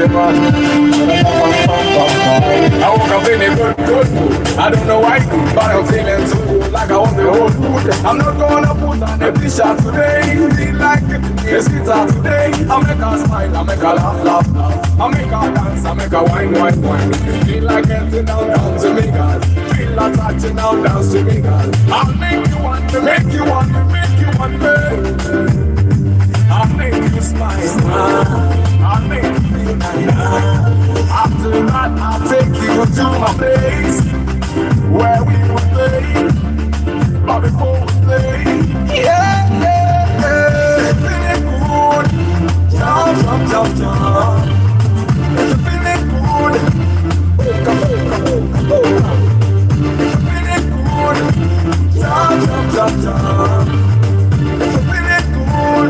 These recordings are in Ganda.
I woke up in a good mood. I don't know why, but I'm feeling so good, like I want the whole mood. I'm not gonna put on a t-shirt today. Feel like a sweeter today. I make her smile, I make her laugh. I make her dance, I make her wine. Feel like getting down to me, girl. Feel like touching down to me, girl. I'll make you want me, make you want me. I'll make you smile. I'll make you feel nice. After that, I'll take you to my place where we will play. But before we play, feeling good. Jump. It's feeling good. Come on. It's feeling good. Jump. It's feeling good.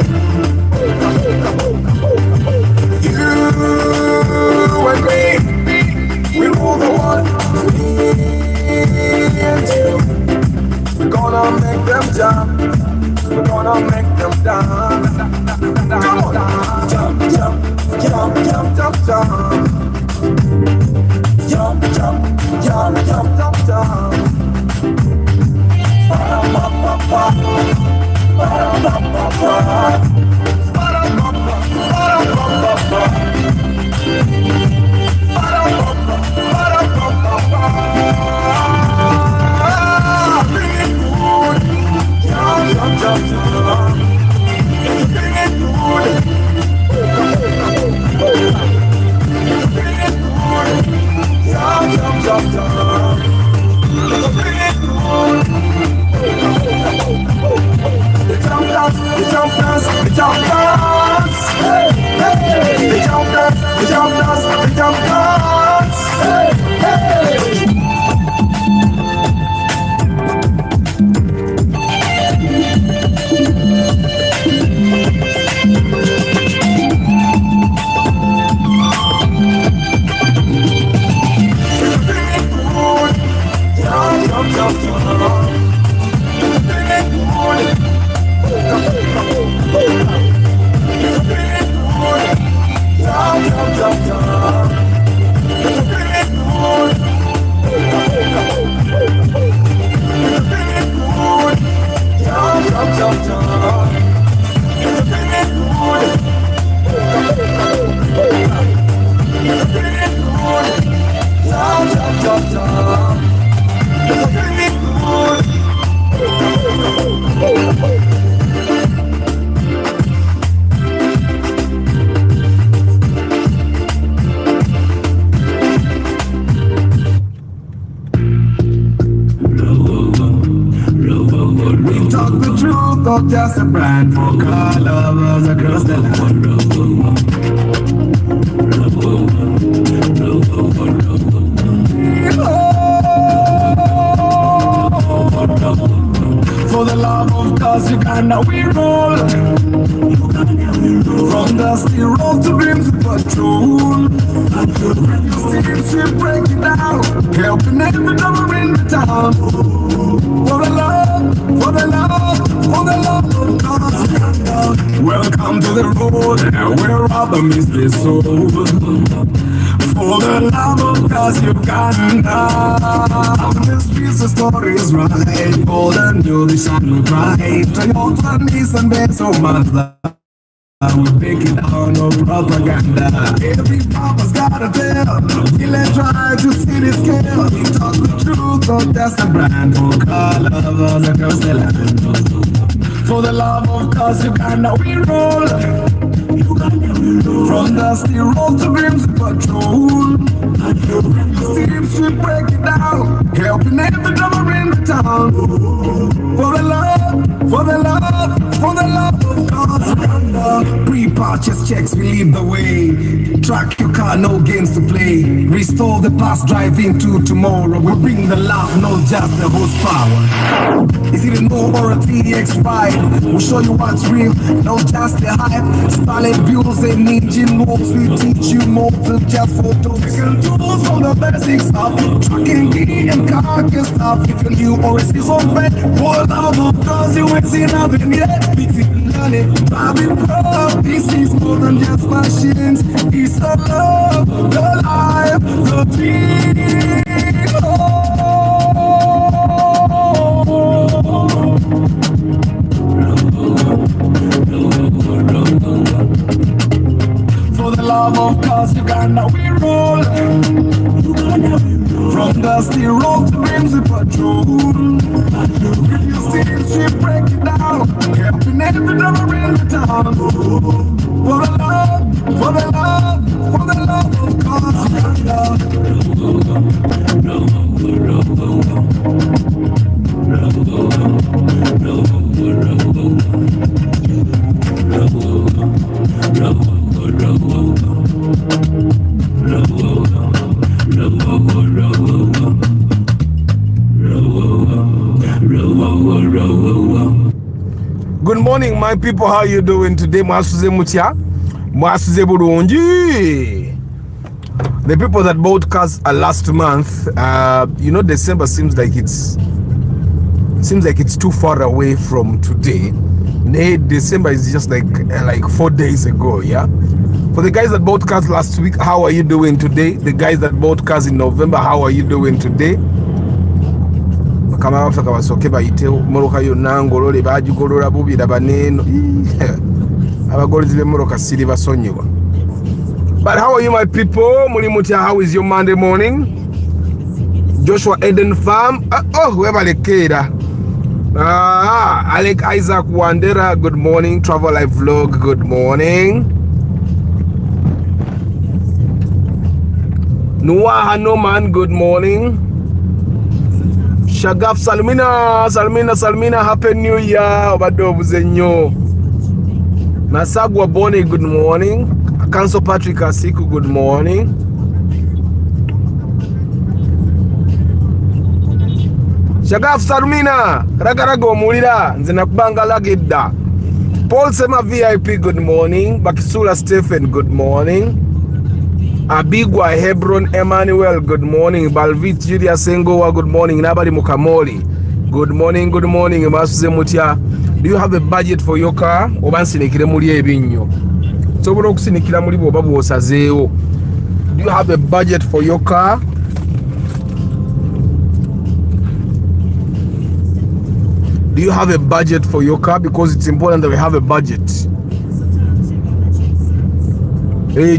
You and me, we rule the world. Me and you, we're gonna make them jump. We're gonna make them dance. Come on, jump. Just a brand for car lovers across the land. For the love of cause Uganda we roll. From dusty road to dreams of patrol. Steam ship break it down, helping every drummer in the town. For the love of cause Uganda. Welcome to the road where rubber meets the soul. For the love of cause Uganda. This piece of story is right. Old and new, the sun will bright. Toyota, Nissan, Benz, or Mazda. We pick it down, no propaganda. Every papa's got a tell. We let try to see the scale. We talk the truth, so that's the brand for car lovers across the land. For the love of cause Uganda we roll. From dusty road to dreams of patrol. Steam ship break it down, helping every drummer in the town. For the love of cause. Pre-purchase checks, we lead the way. Track your car, no games to play. Restore the past, drive into tomorrow. We bring the love, not just the horsepower. Is it a no or a TX ride? We'll show you what's real, not just the hype. Starlet builds and engine moves. We teach you more than just photos. We can tools from the basic stuff. Trucking, key and car stuff. If you're new or a season vet, what love of cause you ain't seen nothing yet. money. Bobby Pro, this is more than just machines. It's the love, the life, the dream. For the love of cause, Uganda we roll. From dusty road to Benzie patrol. With your steamship, break it down. Helping every driver in the town. For the love, for the love, for the love of cause, Good morning, my people. How you doing today? Mwasuze mutya? Mwasuze bulungi. The people that bought cars last month, you know, December seems like it's too far away from today. December is just like 4 days ago, yeah. For the guys that bought cars last week, how are you doing today? The guys that bought cars in November, how are you doing today? Kama bafaka basoke bayite moroka yonna ngolole bagigolola bubira baneno abagolozi b'emoroka siri basonyiwa. But how are you, my people? Muli mutya? How is your Monday morning? Joshua Eden Farm, webalekera. Alec Isaac Wandera, good morning. Travel Life Vlog, good morning. Noah Hanoman, good morning. Shagaf Salmina, Happy New Year. Obadobuze nnyo. Nasagwa Boni, good morning. Council Patrick Asiku, good morning. Shagaf Salmina, ragarago mulira, nze nakubanga lagedda. Paul Sema VIP, good morning. Bakisula Stephen, good morning. Abigwa Hebron Emmanuel, good morning. Balvit Julia Sengowa, good morning. Nabali Mukamoli, good morning. Masuze mutya. Do you have a budget for your car? Obansinikire muli ebinyo. Sobola okusinikira muli bwoba bwosazeewo. Do you have a budget for your car? Do you have a budget for your car? Because it's important that we have a budget.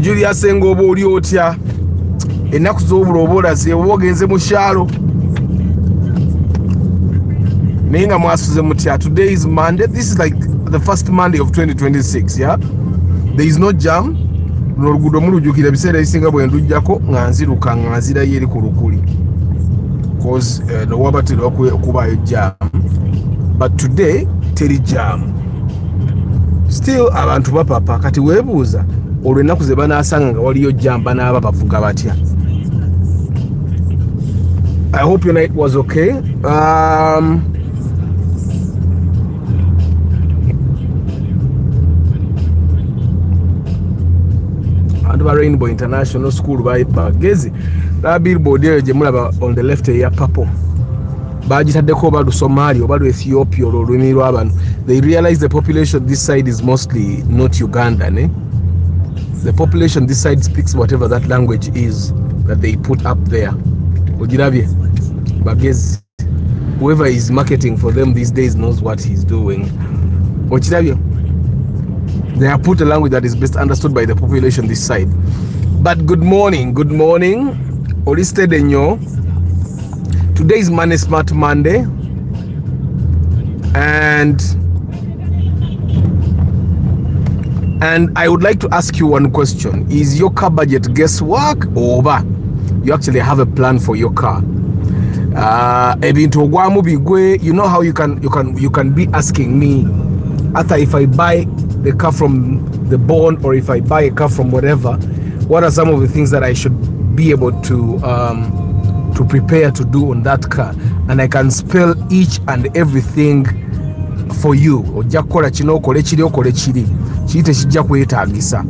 Julia Sengo oba oli otya? Ennaku z'obula oba olaze oba ogenze mu kyalo. Naye nga mwasuze mutya? Today is Monday. This is like the first Monday of 2026, yeah? There is no jam. N'oluguudo mulujjukira ebiseera ebisinga bwe ndujjako nga nziruka nga nzirayo eri ku lukuli. Because nowaba teri okubaayo jam. But today teri jam. Still abantu bapapa kati weebuuza olwo ennaku ze banaasanga nga waliyo jamba n'aba bavuga batya. I hope your night was okay. And ba Rainbow International School bagezi la billboard eyo gye mulaba on the left eya purple bagitaddeko oba Lusomalia oba Ethiopia olwo olulimi lw'abantu. They realize the population this side is mostly not Ugandan, eh? The population this side speaks whatever that language is that they put up there. Ojirabye bagezi, whoever is marketing for them these days knows what he's doing. Ojirabye, they have put a language that is best understood by the population this side. But good morning. Oli steady nnyo. Today is Money Smart Monday, and I would like to ask you one question. Is your car budget guesswork, or you actually have a plan for your car? Ebintu ogwamu bigwe. You know how you can be asking me after if I buy the car from the bond or if I buy a car from whatever, what are some of the things that I should be able to prepare to do on that car, and I can spell each and everything for you. Ojja kukola kino okole kiri okole kiri kiyite kijja kwetaagisa.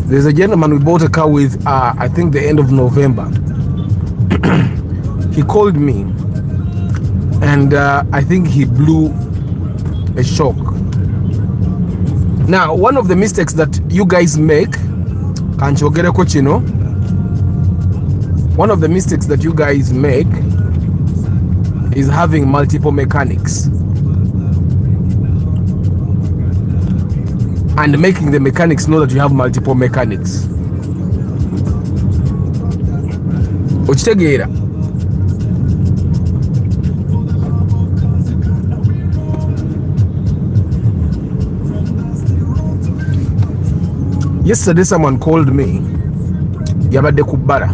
There's a gentleman we bought a car with I think the end of November. He called me and I think he blew a shock. Now, one of the mistakes that you guys make, kanchogereko kino, one of the mistakes that you guys make is having multiple mechanics and making the mechanics know that you have multiple mechanics. Okitegeera? Yesterday someone called me, yabadde ku bbara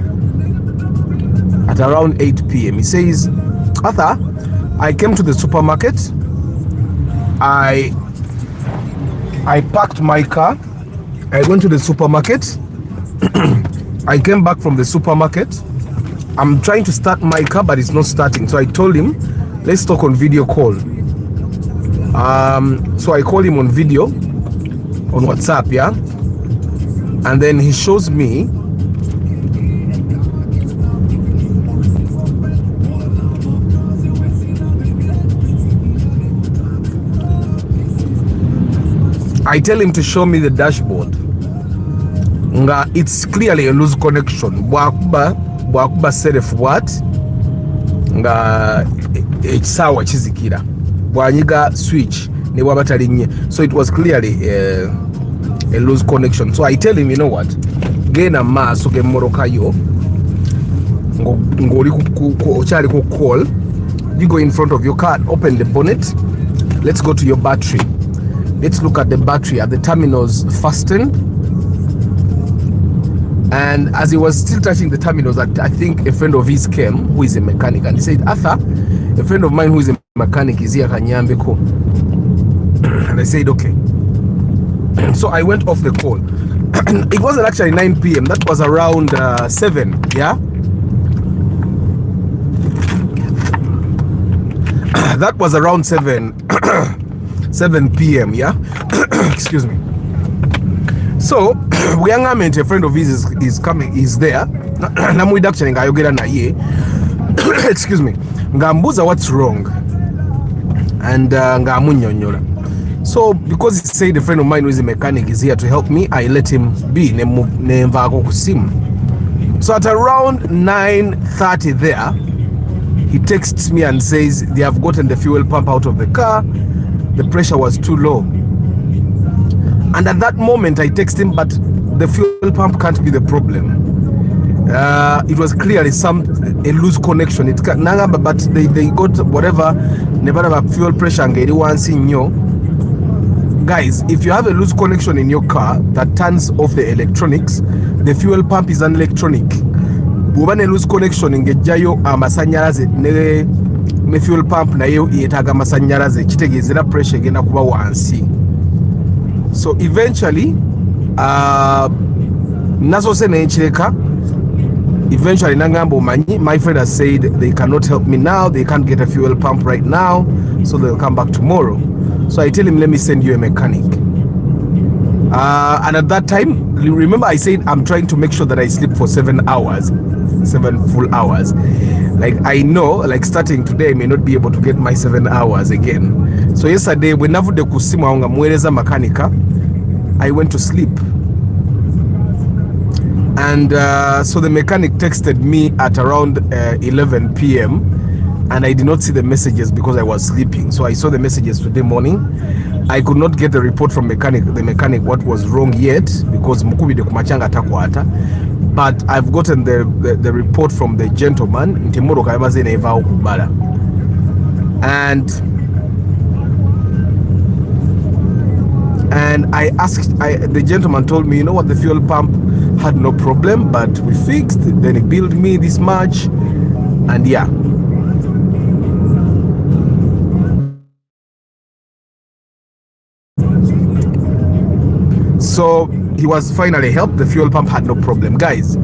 at around 8 p.m. He says, Arthur, I came to the supermarket, I parked my car, I went to the supermarket, I came back from the supermarket, I'm trying to start my car but it's not starting. So I told him, let's talk on video call. So I called him on video on WhatsApp, yeah, and then he shows me I tell him to show me the dashboard. Nga it's clearly a loose connection. Bwakuba self what? Nga ekisawa kizikira. Bwanyiga switch ne wabatalinye. So it was clearly a loose connection. So I tell him, you know what? Genda maaso ge moroka yo. Ngoli ochali ku call. You go in front of your car, open the bonnet. Let's go to your battery. Let's look at the battery at the terminals fasten. And as he was still touching the terminals, I think a friend of his came who is a mechanic, and he said, Arthur, a friend of mine who is a mechanic is here, kanyambeko. And I said, okay. So I went off the call. It wasn't actually 9 p.m. That was around 7, yeah? That was around 7 p.m. yeah. Excuse me. So we young a friend of his is coming, is there. Namuidakchani ngayogera naye. Excuse me. Ngambuza what's wrong, and ngamunyonyola. So because he said a friend of mine who is a mechanic is here to help me, I let him be. Nemvako kusimu. So at around 9:30 there, he texts me and says they have gotten the fuel pump out of the car. The pressure was too low. And at that moment I text him, but the fuel pump can't be the problem. It was clearly a loose connection. It can't, but they got whatever fuel pressure ngeri wansi nnyo. Guys, if you have a loose connection in your car that turns off the electronics, the fuel pump is an electronic. Bw'oba ne loose connection ngejjayo amasanyalaze ne fuel pump nayo yetaaga amasanyalaze, kitegeezera pressure egenda kuba wansi. So eventually nasose nenkireka. Eventually nangamba omanyi, my friend has said they cannot help me now, they can't get a fuel pump right now, so they'll come back tomorrow. So I tell him, let me send you a mechanic. And at that time, remember I said I'm trying to make sure that I sleep for 7 full hours. Like I know, like starting today I may not be able to get my 7 hours again. So yesterday when navude kusimu nga mueleza makanika, I went to sleep. And so the mechanic texted me at around 11 p.m. and I did not see the messages because I was sleeping. So I saw the messages today morning. I could not get the report from the mechanic what was wrong yet because mukubide kumachanga takwata. But I've gotten the report from the gentleman. And I asked, the gentleman told me, you know what, the fuel pump had no problem, but we fixed. Then he billed me this much, and yeah. So he was finally helped. The fuel pump had no problem. Guys,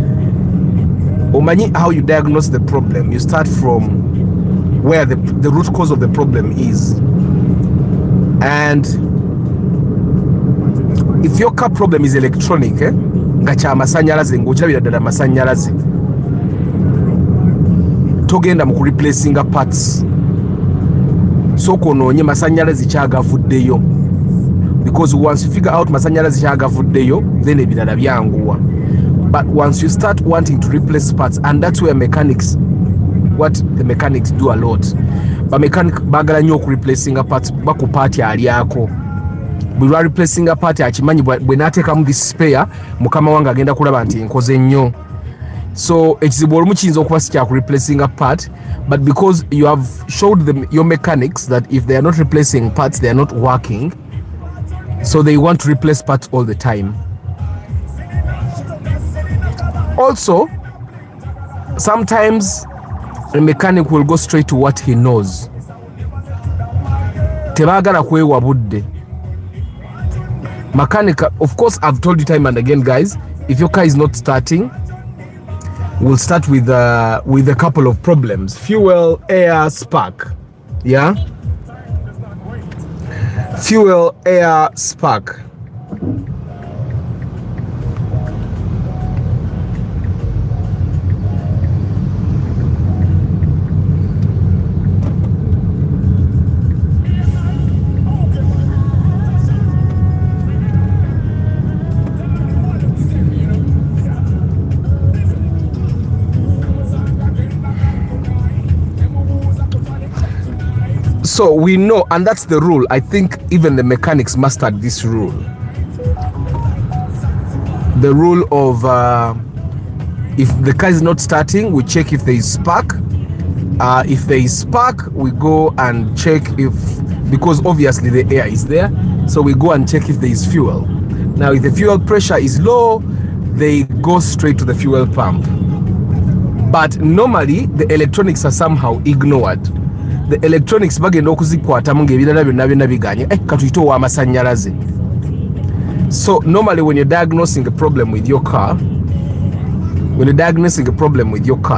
omanyi how you diagnose the problem. You start from where the root cause of the problem is. And if your car problem is electronic, nga kya masanyalaze, ng'okirabira ddala masanyalaze, togenda mu replacinga parts. So konoonye masanyalaze kyagavuddeyo. because once you figure out masanyalaze kyagavuddeyo then ebirala byanguwa. But once you start wanting to replace parts, and that's where mechanics, what the mechanics do a lot, but mechanic bagala nnyo replacing a parts baku part alyako. Bwe lwa replacing a part akimanyi bwe nateekamu this spare mukama wange agenda kulaba nti nkoze nnyo. So ekizibu olumu kiyinza okuba si kya replacing a part, but because you have showed them your mechanics that if they are not replacing parts they are not working, so they want to replace parts all the time. Also, sometimes a mechanic will go straight to what he knows. Tebagala kwewa budde. Mechanic, of course, I've told you time and again, guys, if your car is not starting, we'll start with a couple of problems: fuel, air, spark. Yeah, fuel, air, spark. So we know, and that's the rule. I think even the mechanics mastered this rule. The rule of if the car is not starting, we check if there is spark. If there is spark, we go and check if, because obviously the air is there, so we go and check if there is fuel. Now, if the fuel pressure is low, they go straight to the fuel pump. But normally, the electronics are somehow ignored. The electronics bagenda okuzikwatamu ng'ebirala byonna byonna biganye katuyite ow'amasanyalaze. So normally when you're diagnosing a problem with your car,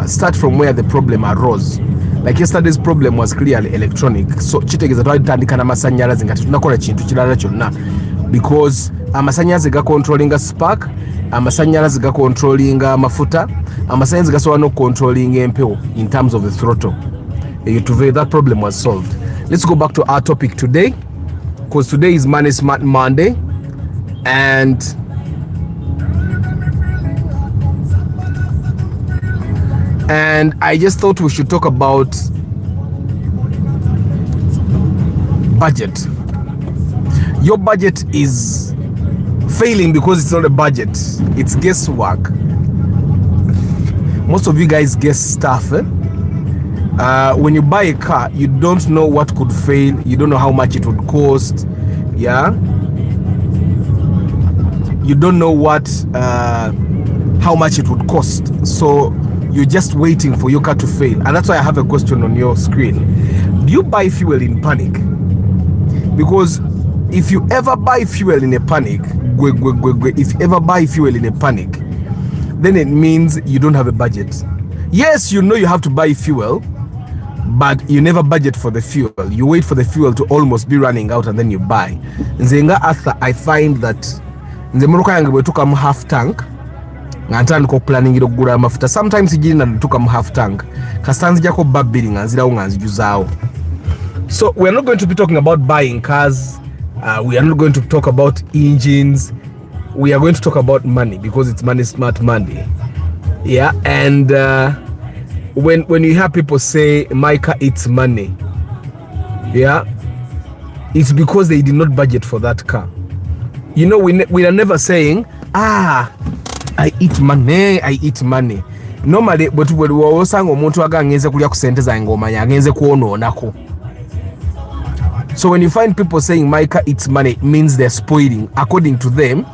start from where the problem arose. Like yesterday's problem was clearly electronic. So kitegeeza twalitandika n'amasanyalaze nga tetunakola kintu kirala kyonna, because amasanyalaze gacontrollinga spark, amasanyalaze gacontrollinga amafuta, amasanyalaze gasobola n'okucontrollinga empewo in terms of the throttle. That problem was solved. Let's go back to our topic today, because today is Money Smart Monday, and I just thought we should talk about budget. Your budget is failing because it's not a budget, it's guesswork. Most of you guys guess stuff, eh? When you buy a car, you don't know what could fail, you don't know how much it would cost. Yeah, you don't know what how much it would cost, so you're just waiting for your car to fail. And that's why I have a question on your screen. Do you buy fuel in panic? Because if you ever buy fuel in a panic, if you ever buy fuel in a panic, then it means you don't have a budget. Yes, you know you have to buy fuel, but you never budget for the fuel. You wait for the fuel to almost be running out and then you buy. Nzenga Arthur, I find that nze muruka yange bwe tukamu half tank nga ntandika okuplaningira okugula amafuta, sometimes igirina tukamu half tank kasita nzijako babbiri nga nzirawo nga nzijuzaawo. So we are not going to be talking about buying cars, we are not going to talk about engines, we are going to talk about money, because it's Money Smart Monday. Yeah, and when you hear people say my car eats money, yeah, it's because they did not budget for that car. You know, we are never saying I eat money. Normally but we osanga omuntu agangenze kulya ku sente zange omanya agenze kuonoonako. So when you find people saying my car eats money, it means they're spoiling. According to them,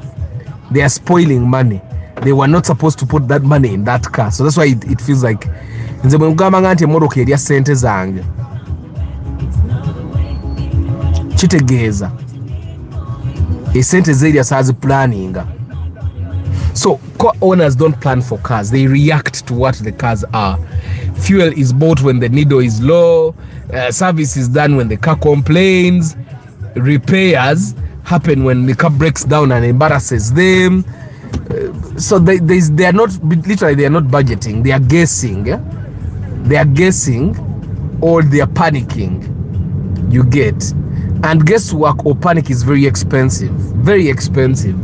they are spoiling money. They were not supposed to put that money in that car. So that's why it feels like nze bwe mugamba nga nti emmotoka erya sente zange, kitegeeza esente zerya saaziplaninga. So car owners don't plan for cars, they react to what the cars are. Fuel is bought when the needle is low, service is done when the car complains, repairs happen when the car breaks down and embarrasses them. So they are not, literally they are not budgeting, they are guessing. They are guessing or they are panicking. You get. And guesswork or panic is very expensive. Very expensive.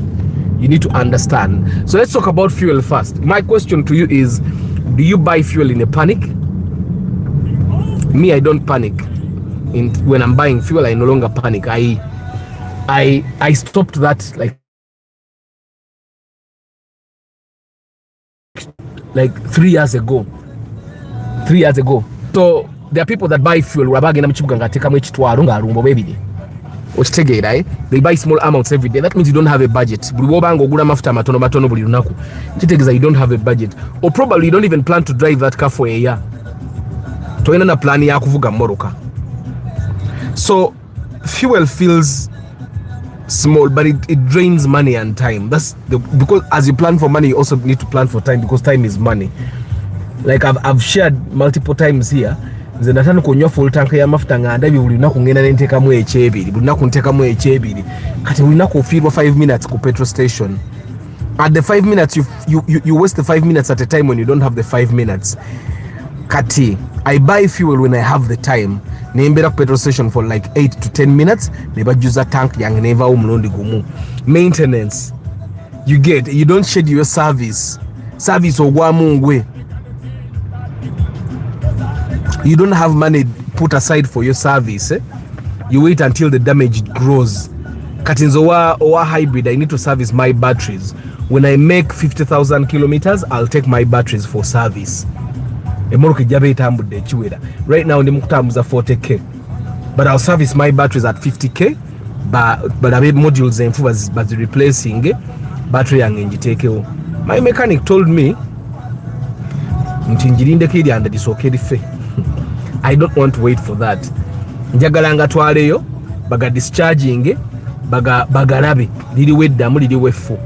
You need to understand. So let's talk about fuel first. My question to you is, do you buy fuel in a panic? Me, I don't panic. When I'm buying fuel, I no longer panic. I stopped that like 3 years ago. 3 years ago. So there are people that buy fuel. They buy small amounts every day. That means you don't have a budget. You don't have a budget. Or probably you don't even plan to drive that car for a year. So fuel feels small, but it drains money and time. Because as you plan for money, you also need to plan for time, because time is money. Like I've shared multiple times here. Nze natano kunywa full tank ya mafuta nganda buli lunaku ngenda nentekamu ekyebiri, buli lunaku ntekamu ekyebiri. Kati buli lunaku ofiirwa 5 minutes ku petrol station. At the 5 minutes you waste the 5 minutes at a time when you don't have the 5 minutes. Kati I buy fuel when I have the time. Nembera ku petrol station for like 8 to 10 minutes. Nebajuza tank yange neva omulundi gumu. Maintenance. You don't schedule your service. Service ogwamu ngwe. You don't have money put aside for your service. You wait until the damage grows. Katinzo wa hybrid, I need to service my batteries. When I make 50,000 kilometers, I'll take my batteries for service. Right now, I'm 40k. But I'll service my batteries at 50k. But I made modules and but replacing battery and take. My mechanic told me, I don't want to wait for that. Njagalanga twaleyo baga discharging bagalabe lili weddamu lili wefu.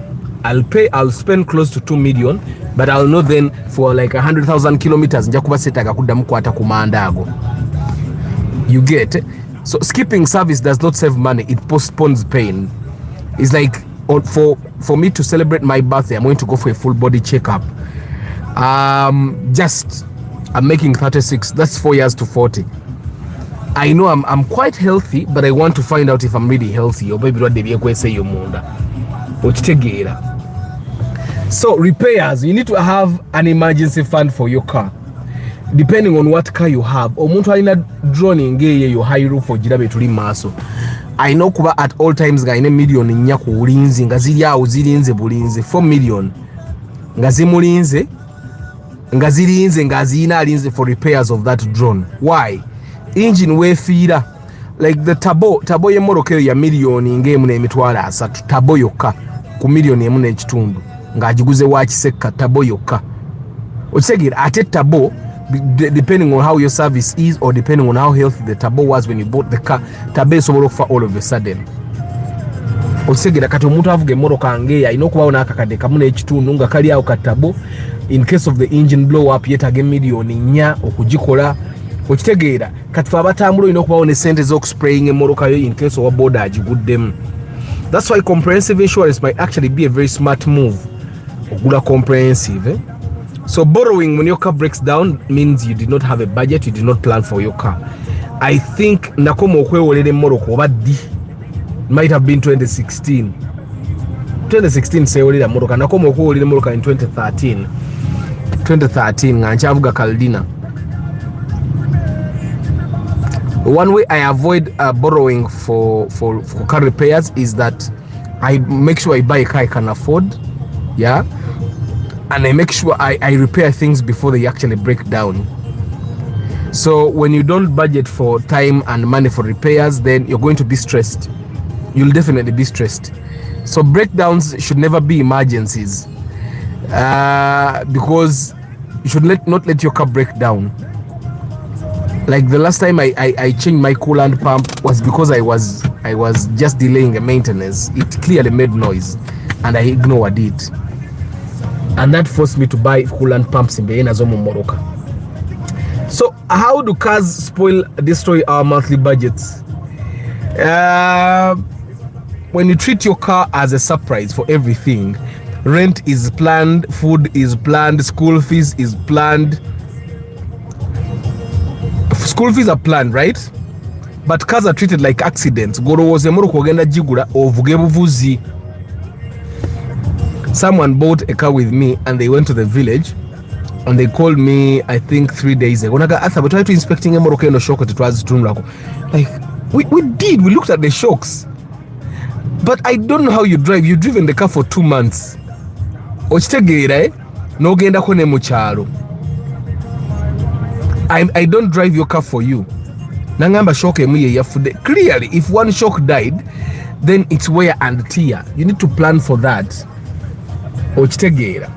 I'll spend close to 2 million, but I'll know then for like 100,000 kilometers nja kuba setaga kuddamu kwata ku mandago. You get? So skipping service does not save money, it postpones pain. It's like for me to celebrate my birthday, I'm going to go for a full body checkup. I'm making 36. That's 4 years to 40. I know I'm quite healthy, but I want to find out if I'm really healthy. So repairs, you need to have an emergency fund for your car, depending on what car you have. I know kuba at all times gaine million nya ku ulinzi ngazili awo zilinze bulinze 4 million ngazimulinze ngazina alinze for repairs of that drone. Why? Engine wefiira, like the tabo ye moroke ya million ngemu ne emitwala asatu, tabo yokka ku million emu n'ekitundu ng'agiguze wa kiseka, tabo yokka. Okitegera ate tabo, depending on how your service is or depending on how healthy the tabo was when you bought the car, tabo esobola okufa all of a sudden. Okitegera kati omuntu avuga emmoroka ngeya alina okubawo n'akakadde kamu n'ekitundu nga kali awo katabo. In case of the engine blow up, yetage millioni nya okugikola. Okitegeera kati abatambula ino okubawo ne sente z'okuspraying emmoroka yo in case of border agiguddemu. That's why comprehensive insurance might actually be a very smart move. Ogula comprehensive. So borrowing when your car breaks down means you did not have a budget, you did not plan for your car. I think nakoma okwewolera emmoroka obaddi might have been 2016 sewolera emmoroka, nakoma okwewolera emmoroka in 2013 nga nkyavuga Caldina. One way I avoid borrowing for car repairs is that I make sure I buy a car I can afford, yeah, and I make sure I repair things before they actually break down. So when you don't budget for time and money for repairs, then you're going to be stressed. You'll definitely be stressed. So breakdowns should never be emergencies, because you should not let your car break down. Like the last time I changed my coolant pump was because I was just delaying a maintenance. It clearly made noise and I ignored it, and that forced me to buy coolant pumps in Beena Zomo Moroka. So how do cars destroy our monthly budgets? When you treat your car as a surprise for everything, rent is planned, food is planned, school fees is planned. School fees are planned, right? but cars are treated like accidents. Gorowoze emmotoka ogenda gigula ovuge buvuzi. Someone bought a car with me and they went to the village and they called me, I think 3 days ago. Naga Arthur, we tried to inspecting emmotoka eno shock tetwazitunulako. Like we did, we looked at the shocks. But I don't know how you drive. You've driven the car for 2 months. Okitegeera n'ogendako ne mu kyalo. I don't drive your car for you. Nangamba shock emu ye yafudde. Clearly, if one shock died, then it's wear and tear. You need to plan for that. Okitegeera.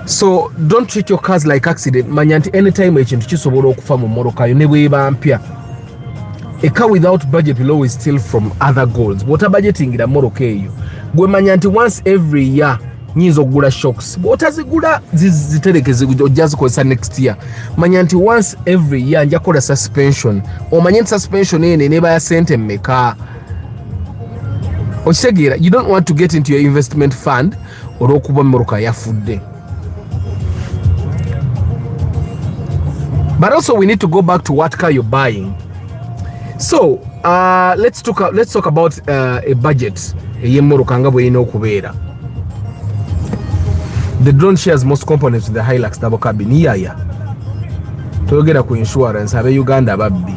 So don't treat your cars like accident. Manya nti anytime ekintu kisobola okufa mu mmoloka yo ne bweba mpya. A car without budget will always steal from other goals. Bw'ota budgetingira mmoloka eyo, gwe manya nti once every year nyinza okugula shocks. Bw'otazigula ziterekeze ojja zikozesa next year. Manya nti once every year nja kukola suspension. Omanye nti suspension eno eneba ya sente mmeka. Okitegeera, you don't want to get into your investment fund olw'okuba mmoloka yafudde. But also we need to go back to what car you're buying. So let's talk about a budget ey'emmoloka nga bwe erina okubeera. The drone shares most components with the Hilux double cabin. Yeah. Toyogera ku insurance abe Uganda babbi.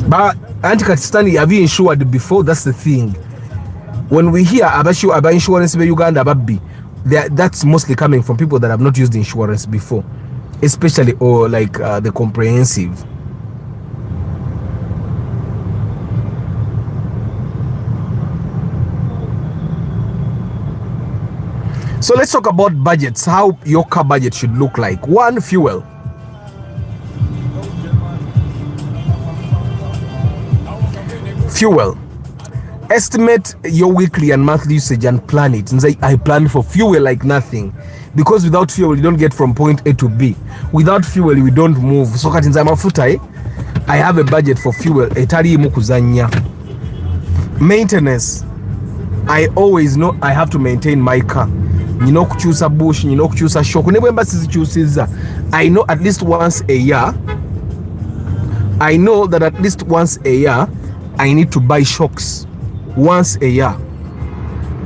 But anti-Pakistani have you insured before? That's the thing. When we hear about insurance be Uganda babbi, that's mostly coming from people that have not used insurance before, especially the comprehensive. So let's talk about budgets, how your car budget should look like. 1, fuel. Fuel. Estimate your weekly and monthly usage and plan it. And say, I plan for fuel like nothing. Because without fuel, you don't get from point A to B. Without fuel, we don't move. So katinza mafuta, I have a budget for fuel. Etali mukuzanya. Maintenance. I always know I have to maintain my car. Nyina okukyusa bush, nyina okukyusa shock. Ne bwemba sizikyusiza, I know at least once a year, I know that at least once a year, I need to buy shocks. Once a year.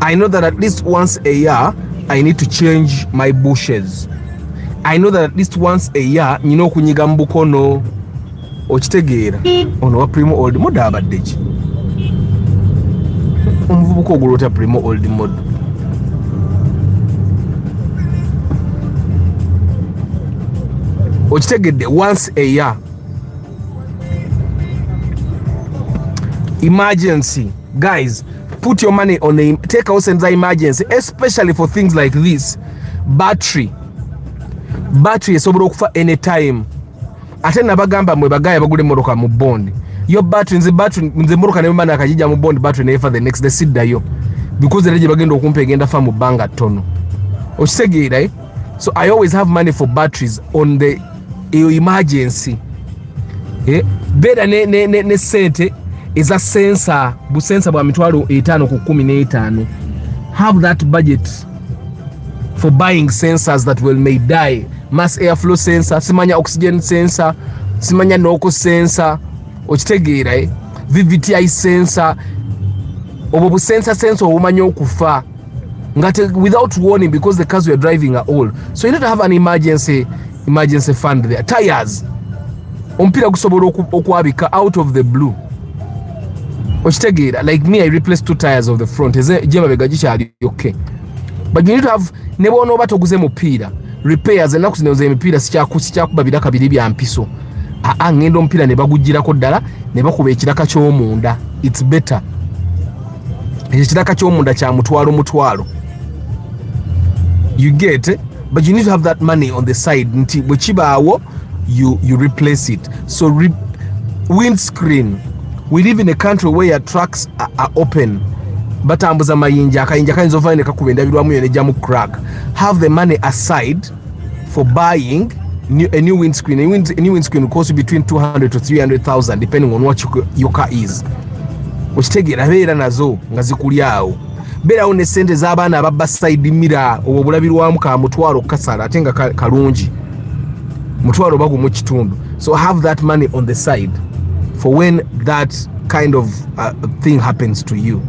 I know that at least once a year, I need to change my bushes. I know that at least once a year, nyina okunyiga mbukono. Okitegeera. Ono wa primo old mode abaddeji. Omuvubuka ogulota primo old mode. Okitegedde once a year. Emergency. Guys, put your money on the take out senza emergency, especially for things like this. Battery esobola okufa anytime. Ate nabagamba mwe bagaya bagule mmotoka mu bond. Your battery nze mmotoka ne mbana akajija mu bond battery never the next day siddayo. Because ereje bagenda okumpa egenda fa mu banga tono. Okitegeera So I always have money for batteries on the emergency. Better ne sente is a sensor, bu sensor bwa mitwalo 5 ku 15. Have that budget for buying sensors that may die. Mass airflow sensor, simanya oxygen sensor, simanya noko sensor, okitegeera VVTI sensor, obo bu sensor obumanyi okufa ngate without warning because the cars we are driving are old. So you need to have an emergency fund there. Tires ompira gusobola okwabika out of the blue. Okitegeera, like me, I replaced 2 tires of the front. Jema begajikyali okay. But you need to have nebo no batoguze mupiira. Repairs enaku zino ze mipiira sikyakuba biraka biri bya mpiso. Ngendo omupiira ne bagujjirako ddala ne bakuba ekiraka ky'omunda. It's better. Ekiraka ky'omunda kya mutwalo. You get it? But you need to have that money on the side. Nti bwe kibaawo you replace it. So windscreen. We live in a country where trucks are open. Batambuza mayinja akayinja kayinza ovaayo ne kakubenda birwamu yo nejja mu crack. Have the money aside for buying a new windscreen. A new windscreen will cost you between 200 to 300,000 depending on what your car is. Okitegeera beera nazo nga zikulyawo. Beerawo ne sente z'abaana ababba side mirror obwo bulabirwamu ka mutwalo kasala ate nga kalungi. Mutwalo bagu mu kitundu. So have that money on the side for when that kind of thing happens to you.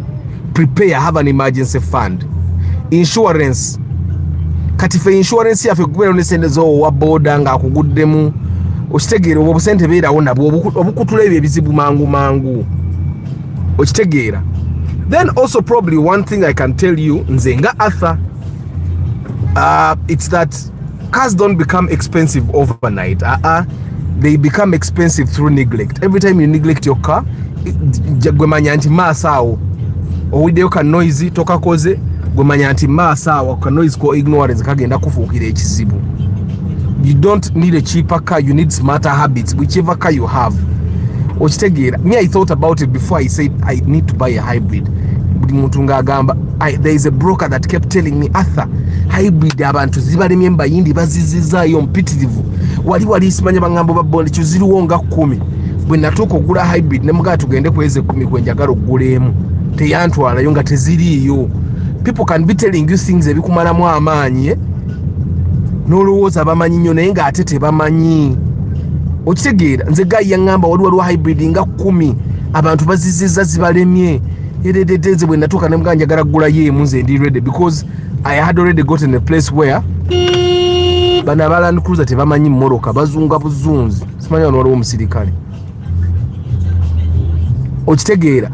Prepare, have an emergency fund. Insurance. Kati fe insurance yafe kubera ne sente zo wa boda nga akuguddemu okitegeera obusente beerawo nabwo obukutula ebyo ebizibu mangu okitegeera. Then also probably one thing I can tell you nze nga Arthur, it's that cars don't become expensive overnight. They become expensive through neglect. Every time you neglect your car, gwemanya nti maasawo owiddeyo ka noise tokakoze, gwemanya nti maasawo ka noise ko ignorance kagenda kufuukira ekizibu. You don't need a cheaper car, you need smarter habits, whichever car you have. Okitegeera. Me, I thought about it before I said I need to buy a hybrid. There is a broker that kept telling me, Arthur, hybrid abantu zibalemye mbayindi bazizizaayo mpitirivu. Wali simanya bangambo babonde kyuziriwo nga 10. Bwe natuuka okugula hybrid ne mugaa tugende kweze 10 kwenjagala okugulemu. Teyantwalayo nga teziriiyo. People can be telling you things ebikumalamu amaanyi. N'olowooza bamanyi nnyo naye ng'ate tebamanyi. Okitegeera. Nze gayi yaŋŋamba waliwo hybrid nga 10 abantu bazizizza zibalemye. Ededeze bwe natuuka ne mugaa njagala kugulayo emu nze ndi ready because I had already gotten a place where bana Land Cruiser tebamanyi mmoroka bazunga buzunzi. Simanyi wano waliwo omusirikale. Okitegeera.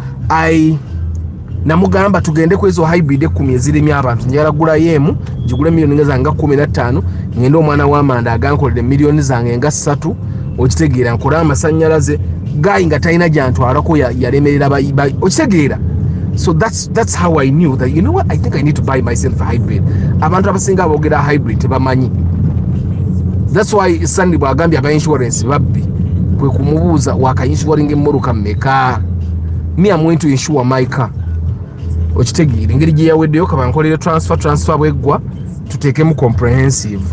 Namugamba tugende kwezo hybrid 10 eziremye abantu njagala kugulayo emu gigule million zange 15 ngende omwana w'amanda agankolere million zange nga 3. Okitegeera nkola amasannyalaze gayi nga talina gyantwalako yalemerera okitegeera. So that's how I knew that, you know what, I think I need to buy myself a hybrid. Abantu abasinga aboogera hybrid tebamanyi. That's why Sandy bwagambye aba insurance babbi kwe kumubuuza waka-insuring emmoroka mmeka. Me, I'm going to insure my car. Okitegeera engeri gye yaweddeyo kabankolere transfer bweggwa tuteekemu comprehensive.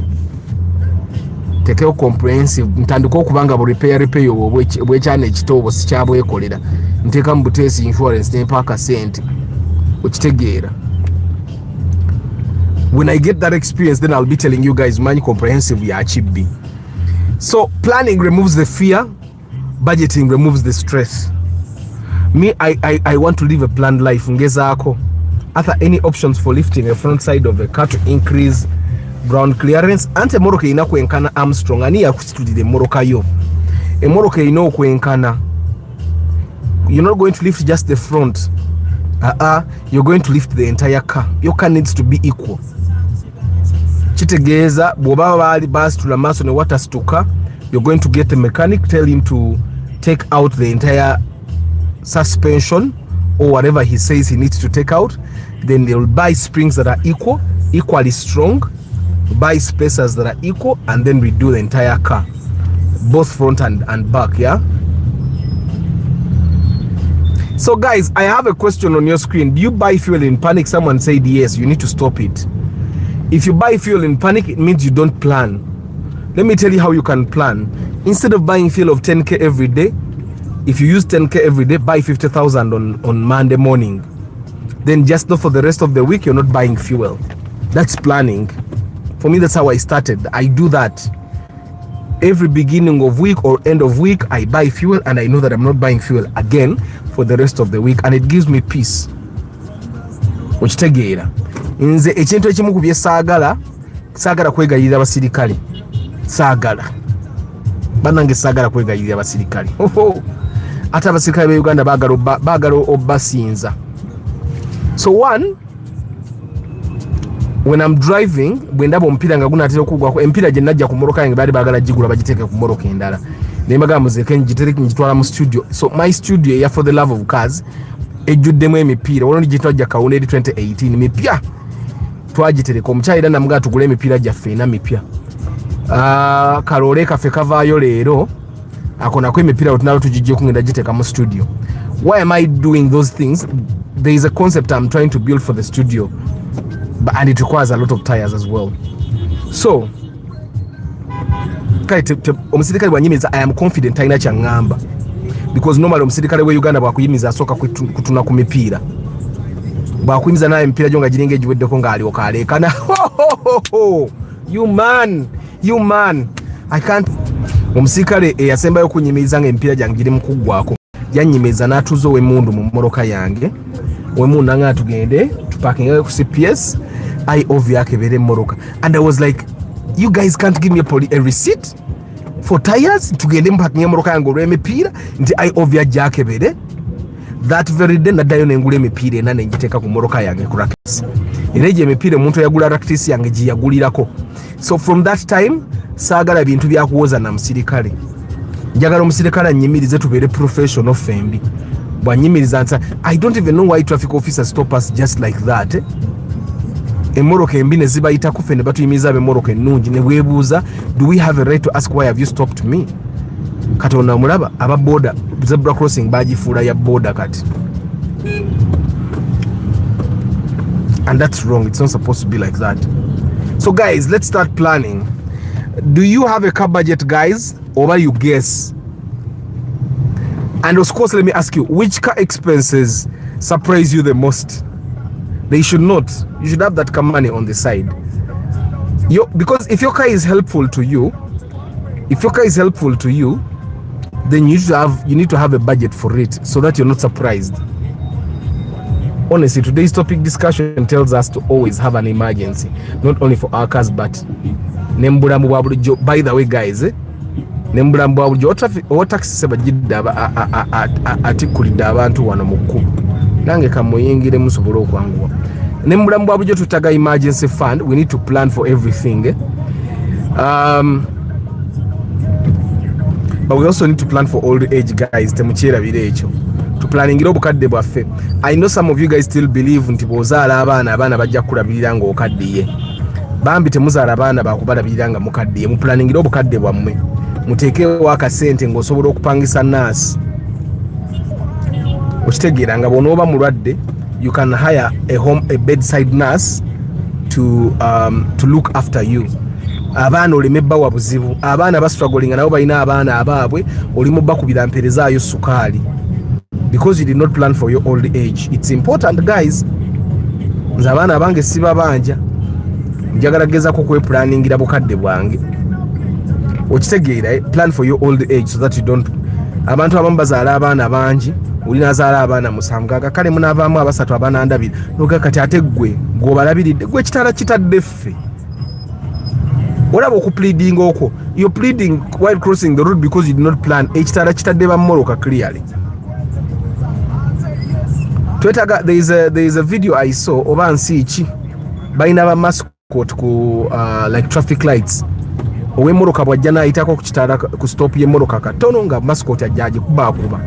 Tekeo comprehensive ntandika okubanga bu repair obwekyana ekitoobo sikyabwekolera nteeka mu buteesi insurance nempaaka sente. Okitegeera. When I get that experience, then I'll be telling you guys manyi comprehensive ya kibbi. So planning removes the fear, budgeting removes the stress. Me, I want to live a planned life. Ngezaako. Are there any options for lifting the front side of the car to increase ground clearance? Ante moroka ina kwenkana Armstrong ani yakusitulire moroka yo. Moroka ino kwenkana. You're not going to lift just the front. You're going to lift the entire car. Your car needs to be equal. Kitegeeza bw'oba baali basitula maaso ne watasituka, you're going to get the mechanic, tell him to take out the entire suspension or whatever he says he needs to take out. Then they'll buy springs that are equally strong, buy spacers that are equal, and then redo the entire car, both front and back. Yeah. So guys, I have a question on your screen. Do you buy fuel in panic? Someone said yes. You need to stop it. If you buy fuel in panic, it means you don't plan. Let me tell you how you can plan. Instead of buying fuel of 10k every day, if you use 10k every day, buy 50,000 on Monday morning. Then just know for the rest of the week, you're not buying fuel. That's planning. For me, that's how I started. I do that. Every beginning of week or end of week, I buy fuel and I know that I'm not buying fuel again for the rest of the week. And it gives me peace. Okitegeera. Nze ekintu ekimu ku bye saagala kwegayirira abasirikale. Saagala. Bannange saagala kwegayirira abasirikale. Ate abasirikale be Uganda baagala obbasinza. So one, when I'm driving, bwe ndaba omupiira nga gunaatera okugwako, empiira gye najja ku moroka yange baali baagala gigula bagiteeke ku moroka endala. Naye mbagamba muzeeke ngitwala mu studio. So my studio ya For the Love of Cars ejjuddemu emipiira. Wano gye twajja kawuna eri 2018 mipya. Twagitereka omukyala era namugaa tugule emipiira gyaffe ena mipya. Kaloole kaffe kavaayo leero. Ako nako emipiira tunalo tugijja kungenda giteeka mu studio. Why am I doing those things? There is a concept I'm trying to build for the studio. And it requires a lot of tires as well. So, omusirikale bwanyimiza, I am confident alina kyangamba. Because normally omusirikale we Uganda bwakuyimiza asooka kutuna ku mipiira. Bwakuyimiza naye emipiira gyo nga giringa egiweddeko ng'alyoka aleekana. You man. I can't. Omusirikale eyasembayo okunyimiriza nga emipiira gyange giri mu kuggwako. yanyimeza n'atuzo w'emundu mu mmoloka yange w'emundu nanga tugende tupakinga ku CPS IOV yakebere mmoloka and I was like you guys can't give me a receipt for tires tugende mpakinga mmoloka yange olw'emipiira nti IOV ajja akebere. That very day naddayo nengula emipiira ena nenjiteeka ku mmoloka yange ku Raktis era egyo emipiira omuntu yagula Raktis yange gye yagulirako. So from that time saagala bintu byakuwoza na musirikale, njagala omusirikale annyimirize tubeere professional fembi. Bw'annyimiriza nsa I don't even know why traffic officers stop us just like that. Emmoloka embi ne zibayitako ffe ne batuyimiriza ab'emmoloka ennungi ne bwebuuza do we have a right to ask why have you stopped me? Katonda mulaba aba border zebra crossing bagifuula ya border kati. And that's wrong. It's not supposed to be like that. So guys, let's start planning. Do you have a car budget, guys, or you guess? And of course, let me ask you, which car expenses surprise you the most? They should not. You should have that car money on the side. Because if your car is helpful to you, then you need to have a budget for it so that you're not surprised. Honestly, today's topic discussion tells us to always have an emergency, not only for our cars, but by the way, guys, taxi sebagidda atikulidde abantu wano mu kkubo nange kamuyingire musobole okwanguwa nembulamu bwa bulijjo tutaga emergency fund. We need to plan for everything, but we also need to plan for old age, guys. Temukyerabira ekyo tuplaningira obukadde bwaffe. I know some of you guys still believe nti bw'ozaala abaana bajja kulabirira nga okaddiye. Bambi temuzaala abaana bakubalabirira nga mukaddiye. Muplaningira obukadde bwammwe, muteekewo akasente ng'osobola okupangisa nurse. Okitegeera nga bw'onooba mulwadde, you can hire a bedside nurse to look after you. Abaana oleme bbawa buzibu, abaana bastruggling nabo balina abaana abaabwe, olimu bakubira mperezaayo sukaali because you did not plan for your old age. It's important, guys. Nze abaana abange siba banja, njagala gezaako kweplaningira bukadde bwange. Okitegeera, plan for your old age so that you don't. Abantu abamu bazaala abaana bangi, olina azaala abaana musanvu, kale munaavaamu abasatu abanandabira noga kati ate gwe ng'obalabiridde gwe kitala kitadde ffe. Olaba okupleading okwo, you're pleading while crossing the road because you did not plan. Ekitala kitadde bammoloka clearly. There is a video I saw oba nsi ki balina ba mascot ku like traffic lights. Ow'emmoloka bw'ajja n'ayitako ku kitala ku stop y'emmoloka katono nga mascot ajja agikubakuba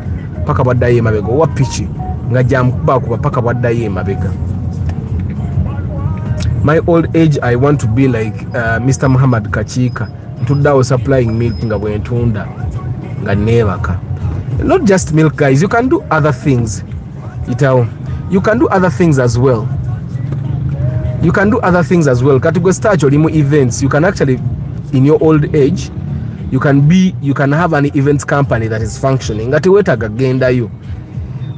paka bwaddayo emabega, owa piki nga gyamukubakuba paka bwaddayo emabega. My old age, I want to be like Mr. Muhammad Kachika. Ntuddawo supplying milk nga bwentunda nga neebaka. Not just milk, guys. You can do other things. You can do other things as well. Kati gwe start olimu events. You can actually, in your old age, you can have an events company that is functioning. Ngati wetaga gendayo.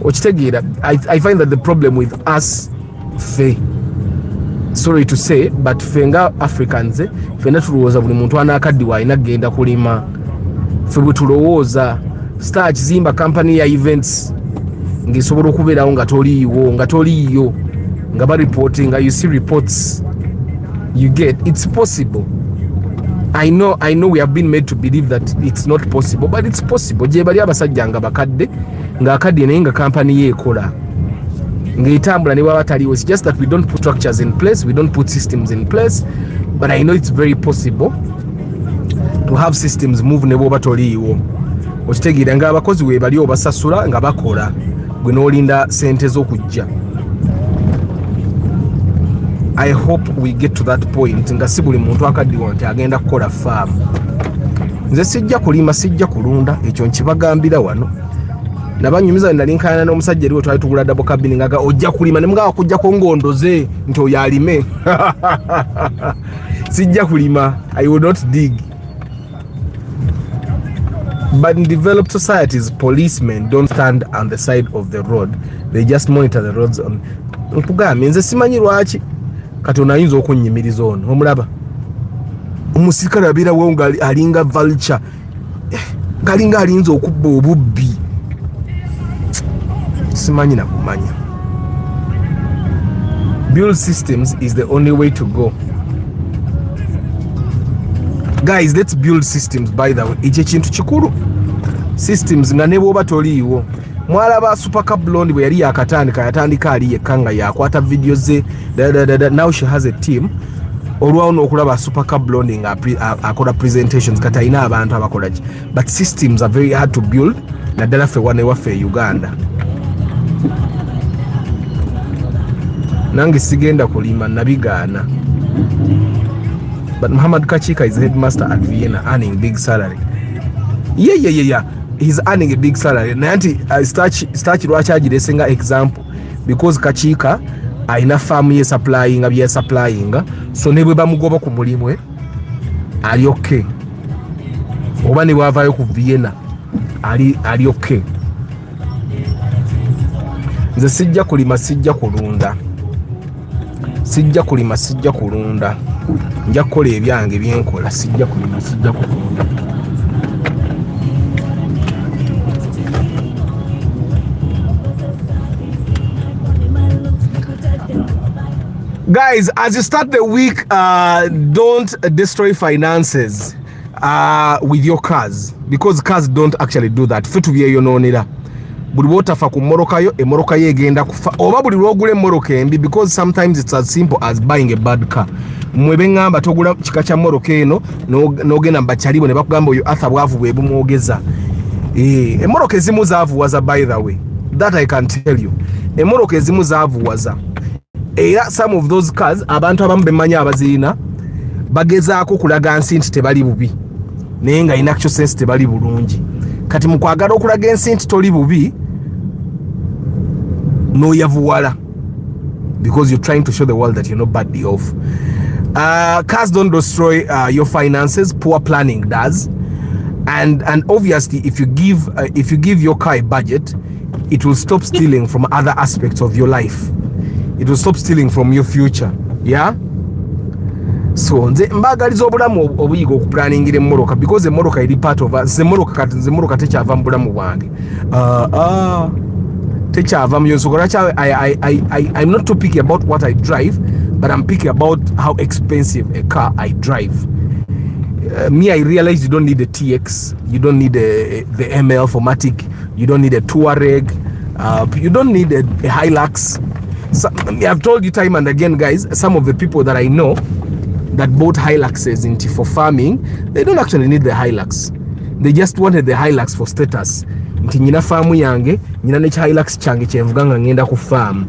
Okitegeera, I find that the problem with us, sorry to say, but fenga Africans, fena tulowooza buli muntu anaakaddiwa alina genda kulima. Ffe bwe tulowooza start zimba company ya events ng'esobola okubeerawo nga toliiyo nga ba reporting, you see reports, you get, it's possible. I know we have been made to believe that it's not possible, but it's possible. Gye bali abasajja nga bakadde ng'akadde naye nga company yeekola ng'etambula ne bwaba taliwo. It's just that we don't put structures in place, we don't put systems in place, but I know it's very possible to have systems move ne bw'oba toliiwo. Okitegeera ng'abakozi we bali obasasula nga bakola, gwe n'olinda sente z'okujja. I hope we get to that point nga si buli muntu akaddiwa nti agenda kukola farm. Nze sijja kulima, sijja kulunda, ekyo nkibagambira wano. Nabanyumiza ndalinkana n'omusajja eriwo twali tugula double cabin ngaga ojja kulima ne mga kujjako ngondoze nti oyo alime. Sijja kulima, I will not dig. But in developed societies, policemen don't stand on the side of the road. They just monitor the roads on. Nkugambye nze simanyi lwaki Katonda ayinza okunnyimiriza ono. Omulaba omusirikale abeerawo nga alinga vulture, ngalinga alinza okubba obubbi. simanyi na kumanya. Build systems is the only way to go. Guys, let's build systems by the way. Ekyo kintu kikulu. Systems nga ne bwoba toliiwo. Mwalaba Super Cup Blonde bwe yali yatandika ali yekka nga yakwata video ze. Now she has a team. Olwawo n'okulaba Super Cup Blonde nga akola presentations kati alina abantu abakola ki. But systems are very hard to build. Naddala ffe wane waffe Uganda. Nange sigenda kulima nabigaana. But Muhammad Kachika is headmaster at Vienna earning big salary. Yeah. He's earning a big salary. Nanti start lwaki agiresenga example because Kachika aina farm ye supplying so ne bwe bamugoba ku mulimu ali okay. Oba ne bwavaayo ku Vienna ali okay. Nze sijja kulima sijja kulunda. Sijja kulima sijja kulunda. Nja kukola ebyange byenkola sijja kulima sijja kulunda. Guys, as you start the week, don't destroy finances with your cars because cars don't actually do that. Fitu byeyo nonera. Buli botafa ku moroka yo emoroka ye egenda kufa oba buli lwogula moroka embi because sometimes it's as simple as buying a bad car. Mwebe ngamba togula kika kya moroka eno n'ogenda mbachalibo ne bakugamba oyo Arthur bwavu bwe bumwogeza. Emoroka ezimu zaavuwaza by the way. That I can tell you. Emoroka ezimu zaavuwaza. Era some of those cars abantu abamu bemanya abazina bagezaako kulaga nsi nti tebali bubi naye nga in actual sense tebali bulungi. Kati mu kwagala okulaga ensi nti toli bubi n'oyavuwala because you're trying to show the world that you're not badly off. Cars don't destroy your finances. Poor planning does. And obviously if you give your car a budget, it will stop stealing from other aspects of your life. It will stop stealing from your future. Yeah? So nze mbagaliza obulamu obuyiga okuplanningira emmoroka because emmoroka eri part of us. Emmoroka tekyava mu bulamu bwange. Tekyava mu yonsokola kyawe. I'm not too picky about what I drive, but I'm picky about how expensive a car I drive. Me, I realized you don't need a TX, you don't need the ML Formatic, you don't need a Touareg, you don't need a Hilux. So, I've told you time and again, guys, some of the people that I know that bought Hiluxes for farming, they don't actually need the Hilux. They just wanted the Hilux for status. Nti nyina farmu yange, nyina ne Hilux change kyenvuga nga ngenda ku farm.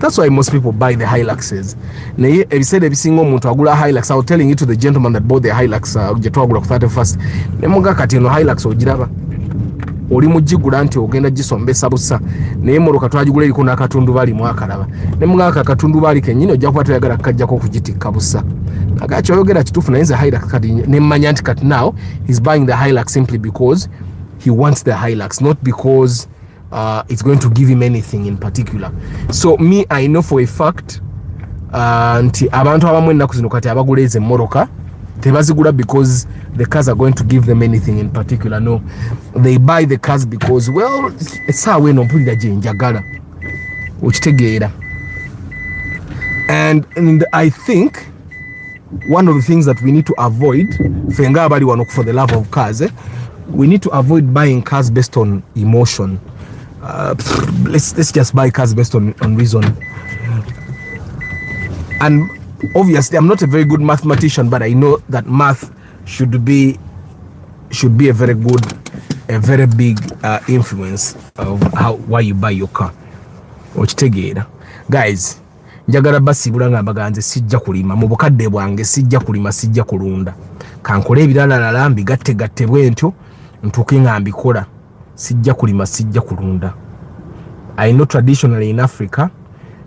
That's why most people buy the Hiluxes. Naye ebiseera ebisinga omuntu agula Hilux. I was telling you to the gentleman that bought the Hilux gye twagula ku 31st. Ne muga kati eno Hilux ogiraba. Oli mugigula nti ogenda gisombesa busa. Naye moroka twagigula eriko n'akatundubaali mu akalaba. Ne muga akatundubaali kennyini ojja kuba toyagala kajjako kugitikka busa. Agakyo oyogera kituufu naye nze Hilux kati ne mmanya nti kati now he's buying the Hilux simply because he wants the Hilux, not because it's going to give him anything in particular. So me, I know for a fact nti abantu abamu ennaku zino kati abagula eze moroka tebazigula because the cars are going to give them anything in particular. No, they buy the cars because, well, esaawa eno mpulira gye njagala okitegeera. And I think one of the things that we need to avoid fenga abali wano for the love of cars, we need to avoid buying cars based on emotion. Let's just buy cars based on reason. And obviously I'm not a very good mathematician, but I know that math should be a very big influence of why you buy your car. Okitegeera. Guys, njagala basibula nga mbaganze sijja kulima mu bukadde bwange, sijja kulima sijja kulunda. Kankole ebirala mbigatte bwentyo ntuke nga mbikola. Sijja kulima sijja kulunda. I know traditionally in Africa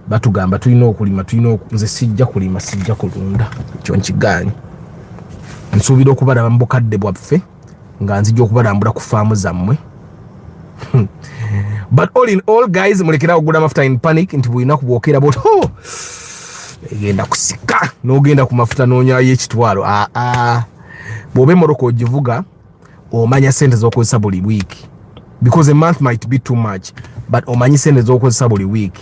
batugamba tulina okulima nze sijja kulima sijja kulunda. Kyo nkigaanye. Nsuubira okubalaba mu bukadde bwaffe nga nzija okubalambula ku faamu zammwe. But all in all, guys, mulekera okugula mafuta in panic nti bulina kubwokera bwoti egenda kusika n'ogenda ku mafuta n'onywayo ekitwalo. Bw'oba Morocco ogivuga omanya sente z'okozesa buli wiiki because a month might be too much. but omanyi sente z'okozesa buli week,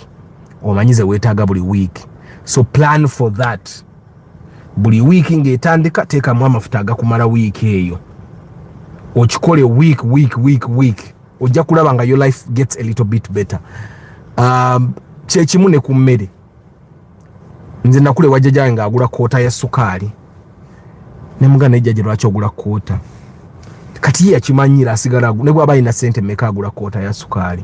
omanyi ze weetaaga buli week. So plan for that. Buli week ng'etandika teekamu amafuta agakumala week eyo. Okikole week. Ojja kulaba nga your life gets a little bit better. Kyekimu ne ku mmere. Nze nakule wajja jange ng'agula koota ya sukaali. Ne mugana ejja lwaki ogula koota. Kati ye yakimanyira asigala ne bw'aba alina ssente mmeka agula koota ya sukaali.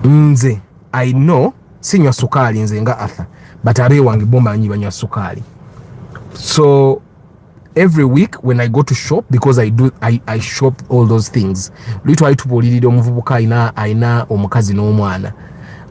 Nze I know sinywa sukaali nze nga Arthur, but abe wange bomba banyi banywa sukaali. So every week when I go to shop, because I shop all those things, litwali tupulirira omuvubuka aina omukazi n'omwana,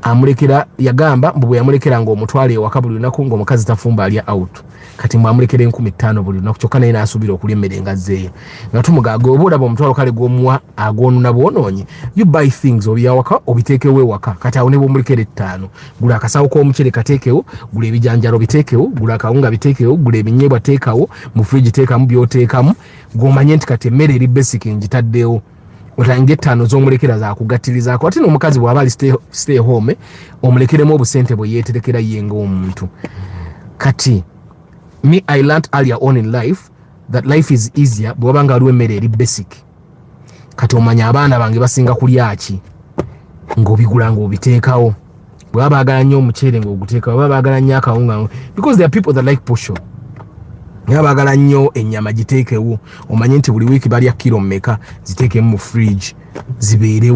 amulekera yagamba bwe yamulekera ngo omutwale ewaka buli lunaku ngo omukazi tafumba alya out, kati mwamulekera 1500 buli lunaku kyokka naye n'asuubira okulya emmere engazeeyo nga tumugaga oba olaba omutwalo kale gw'omuwa agwonuna bwonoonye, you buy things obyawaka obiteekewo ewaka, kati awo ne bw'omulekera 5 gula akasawo k'omucere kateekewo, gula ebijanjalo biteekewo, gula akawunga biteekewo, gula ebinyeebwa teekawo, mu fridge teekamu by'oteekamu, ng'omanye nti kati emmere eri basic ngitaddewo. Otange 5 z'omulekera za kugattirizaako. Ate n'omukazi bw'aba ali stay home, omulekeremu obusente bwe yeeterekera ye ng'omuntu. Kati me I learned earlier on in life that life is easier bw'oba nga waliwo emmere eri basic. Kati omanya abaana bange basinga kulya ki ng'obigula ng'obiteekawo. Bw'aba baagala nnyo omuceere ng'oguteekawo, bw'aba baagala nnyo akawunga, because there are people that like portion. Nga baagala nnyo ennyama giteekewo, omanye nti buli wiiki balya kilo mmeka, ziteekemu mu fridge zibeerewo.